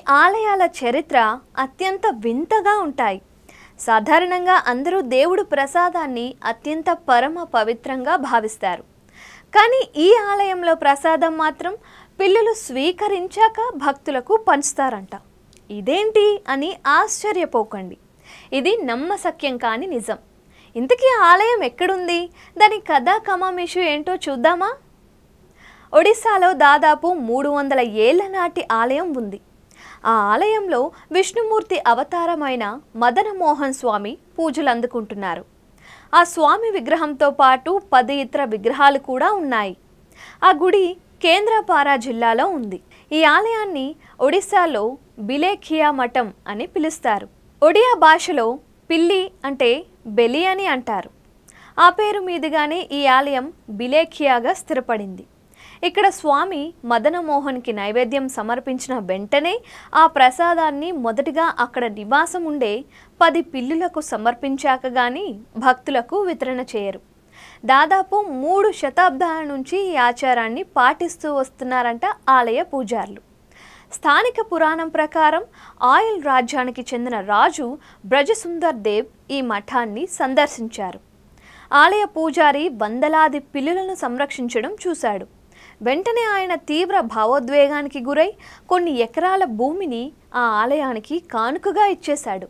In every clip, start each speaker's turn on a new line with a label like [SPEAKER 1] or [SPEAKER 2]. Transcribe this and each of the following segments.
[SPEAKER 1] ఆలయాల చరిత్ర అత్యంత వింతగా ఉంటాయి. సాధారణంగా అందరూ దేవుడు ప్రసాదాన్ని అత్యంత పరమ పవిత్రంగా భావిస్తారు. కానీ ఈ ఆలయంలో ప్రసాదం మాత్రం పిల్లలు స్వీకరించాక భక్తులకు పంచుతారంట. ఇదేంటి అని ఆశ్చర్యపోకండి. ఇది నమ్మశక్యం కాని నిజం. ఇంతకీ ఆలయం ఎక్కడుంది, దాని కథా కమామిషు ఏంటో చూద్దామా? ఒడిశాలో దాదాపు 300 ఏళ్ల నాటి ఆలయం ఉంది. ఆ ఆలయంలో విష్ణుమూర్తి అవతారమైన మదన మోహన్ స్వామి పూజలు అందుకుంటున్నారు. ఆ స్వామి విగ్రహంతో పాటు 10 ఇతర విగ్రహాలు కూడా ఉన్నాయి. ఆ గుడి కేంద్రపారా జిల్లాలో ఉంది. ఈ ఆలయాన్ని ఒడిశాలో బిలేఖియా మఠం అని పిలుస్తారు. ఒడియా భాషలో పిల్లి అంటే బెలి అని అంటారు. ఆ పేరు మీదుగానే ఈ ఆలయం బిలేఖియాగా స్థిరపడింది. ఇక్కడ స్వామి మదన మోహన్కి నైవేద్యం సమర్పించిన వెంటనే ఆ ప్రసాదాన్ని మొదటిగా అక్కడ నివాసం ఉండే 10 పిల్లులకు సమర్పించాక గాని భక్తులకు వితరణ చేయరు. దాదాపు 3 శతాబ్దాల నుంచి ఈ ఆచారాన్ని పాటిస్తూ వస్తున్నారంట ఆలయ పూజారులు. స్థానిక పురాణం ప్రకారం ఆయిల్ రాజ్యానికి చెందిన రాజు బ్రజసుందర్ దేవ్ ఈ మఠాన్ని సందర్శించారు. ఆలయ పూజారి వందలాది పిల్లులను సంరక్షించడం చూశాడు. వెంటనే ఆయన తీవ్ర భావోద్వేగానికి గురై కొన్ని ఎకరాల భూమిని ఆ ఆలయానికి కానుకగా ఇచ్చేశాడు.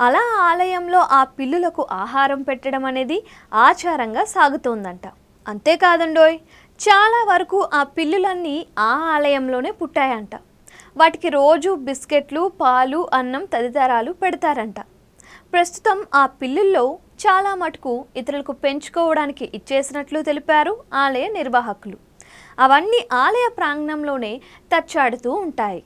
[SPEAKER 1] అలా ఆలయంలో ఆ పిల్లులకు ఆహారం పెట్టడం అనేది ఆచారంగా సాగుతోందంట. అంతేకాదండోయ్, చాలా వరకు ఆ పిల్లులన్నీ ఆ ఆలయంలోనే పుట్టాయంట. వాటికి రోజు బిస్కెట్లు, పాలు, అన్నం తదితరాలు పెడతారంట. ప్రస్తుతం ఆ పిల్లుల్లో చాలా మటుకు ఇతరులకు పెంచుకోవడానికి ఇచ్చేసినట్లు తెలిపారు ఆలయ నిర్వాహకులు. అవన్నీ ఆలయ ప్రాంగణంలోనే తచ్చాడుతూ ఉంటాయి.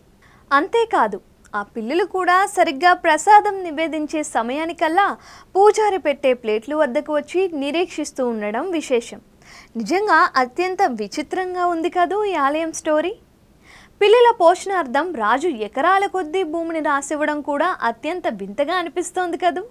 [SPEAKER 1] అంతేకాదు, ఆ పిల్లులు కూడా సరిగ్గా ప్రసాదం నివేదించే సమయానికల్లా పూజారి పెట్టే ప్లేట్లు వద్దకు వచ్చి నిరీక్షిస్తూ ఉండడం విశేషం. నిజంగా అత్యంత విచిత్రంగా ఉంది కదూ ఈ ఆలయం స్టోరీ. పిల్లల పోషణార్థం రాజు ఎకరాల కొద్దీ భూమిని రాసివ్వడం కూడా అత్యంత వింతగా అనిపిస్తోంది కదూ.